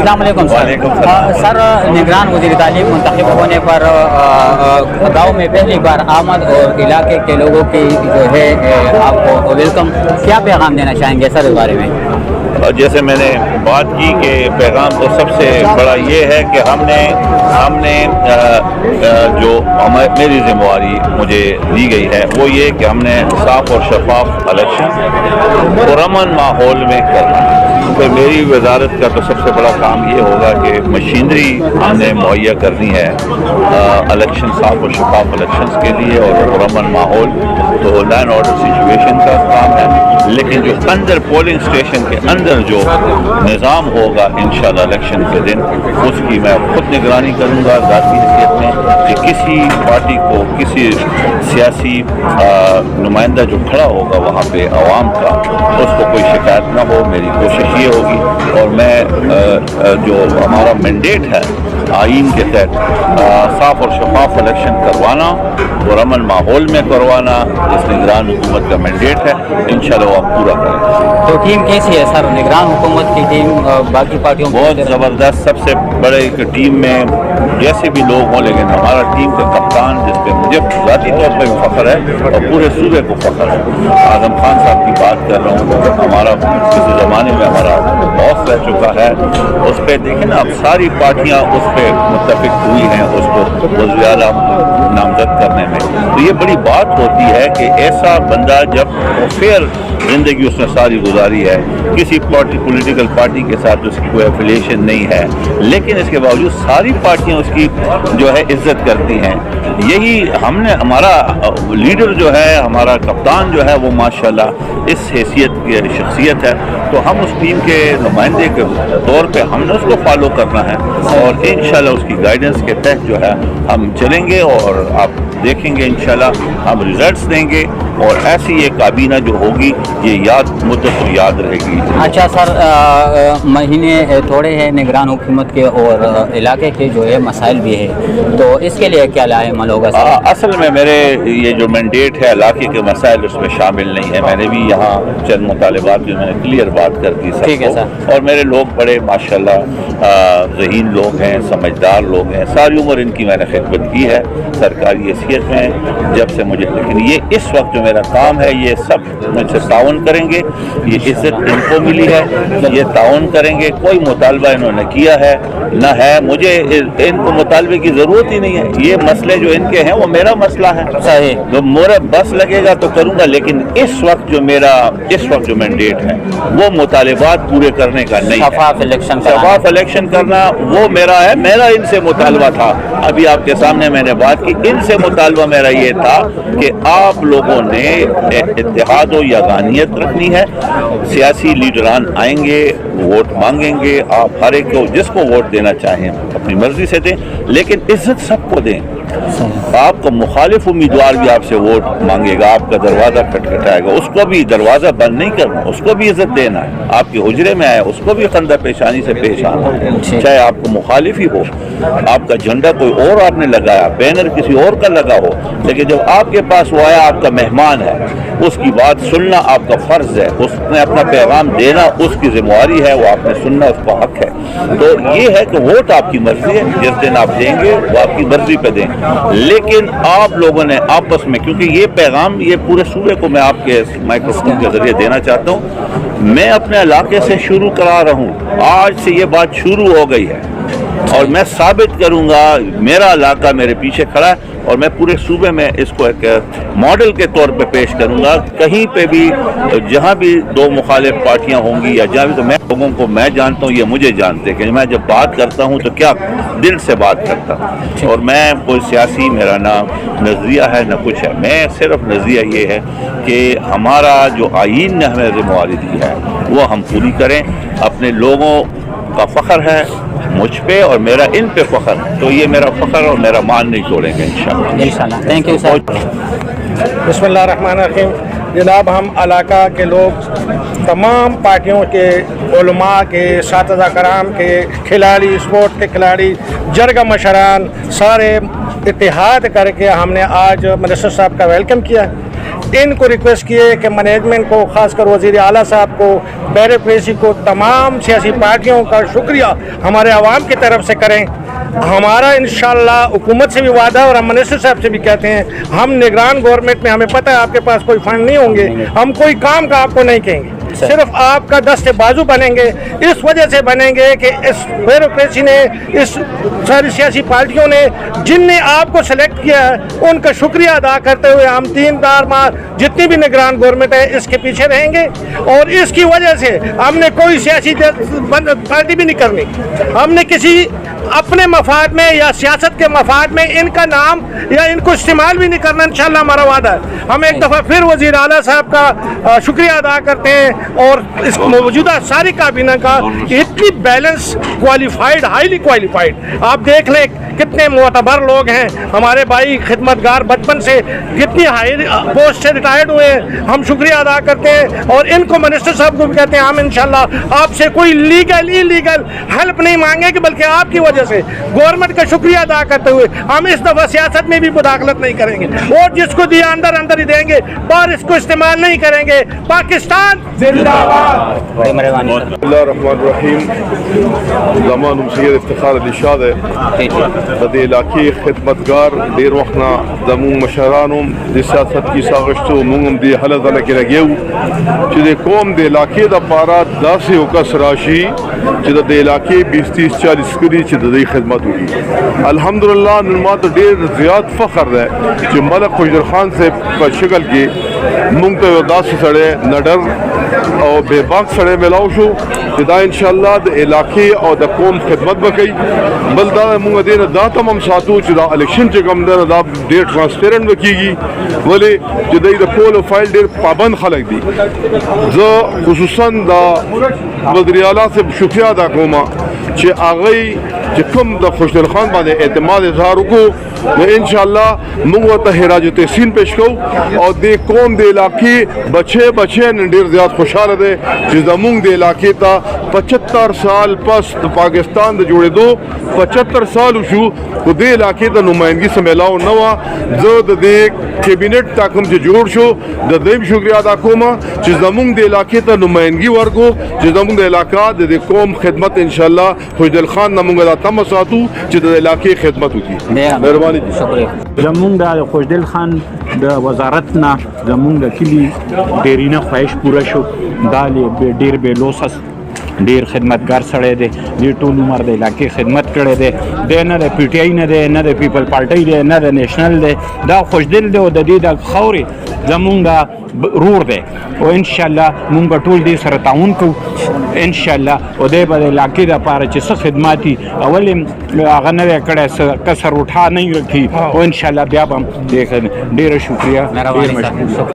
अस्सलाम वालेकुम sir. Sir, निगरान वज़ीर तालीम मुंतखब होने पर गाँव में पहली बार आमद और इलाके के लोगों की जो है आपको वेलकम, क्या पैगाम देना चाहेंगे सर इस बारे में? जैसे मैंने बात की कि पैगाम तो सबसे बड़ा ये है कि हमने जो मेरी जिम्मेवारी मुझे दी गई है वो ये कि हमने साफ और शफाफ इलेक्शन पुरअमन माहौल में करना है। तो मेरी वजारत का तो सबसे बड़ा काम ये होगा कि मशीनरी हमने मुहैया करनी है इलेक्शन साफ और शफाफ इलेक्शंस के लिए और पुरअमन माहौल, तो लैंड ऑर्डर सिचुएशन का काम है। लेकिन जो अंदर पोलिंग स्टेशन के अंदर जो निज़ाम होगा इंशाल्लाह इलेक्शन के दिन, उसकी मैं खुद निगरानी करूँगा ज़ाती हैसियत में कि किसी पार्टी को, किसी सियासी नुमाइंदा जो खड़ा होगा वहाँ पे अवाम का, उसको कोई शिकायत ना हो। मेरी कोशिश ये होगी और मैं जो हमारा मैंडेट है आइन के तहत साफ और शफाफ इलेक्शन करवाना और अमन माहौल में करवाना, जिस निगरान हुकूमत का मैंडेट है, इंशाल्लाह वो आप पूरा करेंगे। तो टीम कैसी है सर, निगरान हुकूमत की टीम बाकी पार्टियों बहुत ज़बरदस्त, सबसे बड़े एक टीम में जैसे भी लोग हों, लेकिन हमारा टीम का कप्तान जिस पे मुझे ज़ाती तौर पर फ़ख्र है और पूरे सूबे को फ़ख्र है, आज़म खान साहब की बात कर रहा हूँ। हमारा किसी ज़माने में हमारा बॉस रह चुका है, उस पर देखें ना, अब सारी पार्टियाँ उस पर मुत्तफिक हुई हैं उसको वज़ीर आला नामज़द करने में। तो ये बड़ी बात होती है कि ऐसा बंदा जब फेयर ज़िंदगी उसने सारी गुजारी है, किसी पॉलिटिकल पार्टी के साथ उसकी कोई एफिलिएशन नहीं है, लेकिन इसके बावजूद सारी पार्टियां उसकी जो है इज्जत करती हैं। यही हमने, हमारा लीडर जो है, हमारा कप्तान जो है, वो माशाल्लाह इस हैसियत की शख्सियत है। तो हम उस टीम के नुमाइंदे के तौर पे हमने उसको फॉलो करना है और इंशाल्लाह उसकी गाइडेंस के तहत जो है हम चलेंगे और आप देखेंगे इंशाल्लाह हम रिजल्ट्स देंगे और ऐसी ये काबीना जो होगी ये मुद्दत याद रहेगी। अच्छा सर, महीने थोड़े हैं निगरान हुकूमत के और इलाके के जो है मसाइल भी है, तो इसके लिए क्या लाएमल होगा सर? असल में मेरे ये जो मैंडेट है इलाके के मसाइल उसमें शामिल नहीं है। मैंने भी यहाँ चंद मुतालिबात की मैंने क्लियर बात कर दी सबको, और मेरे लोग बड़े माशाल्लाह ज़हीन लोग हैं, समझदार लोग हैं, सारी उम्र इनकी मैंने खिदमत की है सरकारी हैसियत में जब से मुझे। लेकिन ये इस वक्त जो मेरा काम है, ये सब मुझसे ताउन करेंगे, ये इज्जत इनको मिली है, ये ताउन करेंगे। कोई मुतालबा इन्होंने किया है न है, मुझे इनको मुतालबे की ज़रूरत ही नहीं है। ये मसले जो इनके हैं वो मेरा मसला है, सही तो मेरा बस लगेगा तो करूँगा। लेकिन इस वक्त जो मैंडेट है वो मुतालबात पूरे करने का नहीं है। शफाफ इलेक्शन करना वो मेरा है, मेरा इनसे मुतालबा था। अभी आपके सामने मैंने बात की, इनसे मुतालबा मेरा ये था कि आप लोगों ने इत्तेहाद और यगानियत रखनी है। सियासी लीडरान आएंगे, वोट मांगेंगे, आप हर एक को जिसको वोट देना चाहें अपनी मर्जी से दें, लेकिन इज्जत सबको दें। आपका मुखालिफ उम्मीदवार भी आपसे वोट मांगेगा, आपका दरवाज़ा खटखटाएगा, उसको भी दरवाज़ा बंद नहीं करना, उसको भी इज्जत देना है। आपके हुजरे में आए उसको भी खंदा पेशानी से पेश आना है, चाहे आपको मुखालिफ ही हो, आपका झंडा कोई और आपने लगाया, बैनर किसी और का लगा हो, लेकिन जब आपके पास वो आया, आपका मेहमान है, उसकी बात सुनना आपका फ़र्ज़ है, उसने अपना पैगाम देना उसकी जिम्मेवारी है, वो आपने सुनना उसका हक है। तो ये है कि वोट आपकी मर्जी है, जिस दिन आप देंगे वो आपकी मर्जी पे दें, लेकिन आप लोगों ने आपस में, क्योंकि ये पैगाम ये पूरे सूबे को मैं आपके माइक्रोफोन के जरिए देना चाहता हूँ। मैं अपने इलाके से शुरू करा रहा हूँ, आज से ये बात शुरू हो गई है और मैं साबित करूंगा, मेरा इलाका मेरे पीछे खड़ा है और मैं पूरे सूबे में इसको एक मॉडल के तौर पे पेश करूंगा। कहीं पे भी जहां भी दो मुखालिफ पार्टियां होंगी या जहां भी, तो मैं लोगों को मैं जानता हूं, ये मुझे जानते हैं कि मैं जब बात करता हूं तो क्या दिल से बात करता हूं। और मैं कोई सियासी, मेरा ना नज़रिया है ना कुछ है, मैं सिर्फ नज़रिया ये है कि हमारा जो आईन ने हमें जिम्मेवारी दी है वो हम पूरी करें। अपने लोगों का फ़ख्र है मुझ पे और मेरा इन पे फ़ख्र, तो ये मेरा फ़ख्र और मेरा मान नहीं तोड़ेंगे इंशाअल्लाह। Thank you sir. बिस्मिल्लाहिर्रहमानिर्रहीम। जनाब, हम इलाका के लोग तमाम पार्टियों के, उलमा के, सातिज़ा कराम के, खिलाड़ी, स्पोर्ट के खिलाड़ी, जरगा मशरान, सारे इत्तेहाद करके हमने आज मिनिस्टर साहब का वेलकम किया। इनको रिक्वेस्ट किए कि मैनेजमेंट को, खासकर वज़ीर आला साहब को, ब्यूरोक्रेसी को, तमाम सियासी पार्टियों का शुक्रिया हमारे आवाम की तरफ से करें। हमारा इंशाअल्लाह हुकूमत से भी वादा है और हम मिनिस्टर साहब से भी कहते हैं, हम निगरान गवर्नमेंट में, हमें पता है आपके पास कोई फंड नहीं होंगे, हम कोई काम का आपको नहीं कहेंगे, सिर्फ आपका दस्ते बाजू बनेंगे। इस वजह से बनेंगे कि इस ब्यूरोक्रेसी ने, इस सारी सियासी पार्टियों ने जिनने आपको सेलेक्ट किया है उनका शुक्रिया अदा करते हुए हम 3-4 माह जितनी भी निगरान गवर्नमेंट है इसके पीछे रहेंगे। और इसकी वजह से हमने कोई सियासी पार्टी भी नहीं करनी, हमने किसी अपने मफाद में या सियासत के मफाद में इनका नाम या इनको इस्तेमाल भी नहीं करना, इंशाल्लाह हमारा वादा है। हम एक दफ़ा फिर वज़ीर आला साहब का शुक्रिया अदा करते हैं और इस मौजूदा सारी काबीना का कि इतनी बैलेंस, क्वालिफाइड, हाईली क्वालिफाइड, आप देख लें कितने मोतबर लोग हैं हमारे भाई, खिदमतगार बचपन से कितनी हाई पोस्ट से रिटायर्ड हुए हैं। हम शुक्रिया अदा करते हैं और इनको मिनिस्टर साहब को भी कहते हैं, हम इंशाल्लाह आपसे कोई लीगल इलीगल हेल्प नहीं मांगेंगे, बल्कि आपकी वजह से गवर्नमेंट का शुक्रिया अदा करते हुए हम इस दफ़ा सियासत में भी मुदाखलत नहीं करेंगे और जिसको दिया अंदर अंदर ही देंगे, बाहर इसको इस्तेमाल नहीं करेंगे। पाकिस्तान जिंदाबाद। बड़ी मेहरबानी सर। बिस्मिल्लाहिर्रहमानिर्रहीम। ज़मान सैयद इफ्तिखार अली शाह दे इलाके खिदमतगार देर वखना दमूंग मशरानुम दे सियासत की सागश्तो मुंगम दे हलत अलग लगेऊ चिदे कौम दे इलाके दा पारा 10 उकस राशि चिद दे इलाके 20-30-40 करी चिद दे खिदमत हुई। अल्हम्दुलिल्लाह नुमा तो ढेर ज़्यादा फ़ख्र है कि मलक खुशर खान से शक्ल के मुंग तो 10 सड़े नडर और बेबाक सड़े मिलाओ शो चिदा इंशाअल्लाह द इलाके और द कौम खिदमत बकई बलदा मुंग देना दा तमाम सातू चिदा इलेक्शन चे कम देना दा डेट ट्रांसपेरेंट बकीगी वले चिदा द पोल फाइल डेर पाबंद खलक दी जो खुसूसन दा वज़ीर आला से शुक्रिया अदा कोमा चे आगई चे कम द खुशदल खान बादे एतमाद इजहार को इंशाअल्लाह मुंग व तहराज तहसीन पेश को और दे कौम दे इलाके बचे डेर ज़्यादा खुशहाल दे चिदा मुंग दे इलाके ता 75 साल पस पाकिस्तान दे जोड़े दो 75 साल उशू तो दे इलाके ता नुमाइंदगी से मिलाओ नवा जो दे कैबिनेट ताकम से जोड़ शो देव शुक्रिया अदा कोमा चिजमुंग दे इलाके ता नुमाइंदगी वर्गो चिजमुंग दे इलाका दे कौम खिदमत इंशाअल्लाह खुशदल खान नमुंग दा तमसातू चिद इलाके खिदमत होती मेहरबानी शुक्रिया। زمونږ د خوشدل خان د وزارت نه زمونږ د کلي ډیرینه خواهش پوره شو. دا ډیر بې لوسس ډیر خدمتګار سړی دی، ډیر ټول عمر د علاقې خدمت کړی دی. دی نه د پی ټی آی نه دی، نه د پیپل پارټۍ دی، نه د نیشنل دی، دا خوشدل دی او د دې د خاورې زمونږ د رور دی او انشاءالله مونږ به ټول دې سره تعاون کوو انشاءالله او دی به د علاقې دپاره چې څه خدمات وي اول یې هغه نه دی کړی څه کسر اٹھا نه رکھي او انشاءالله بیا به هم ډېره شکریه ډېر مشکور.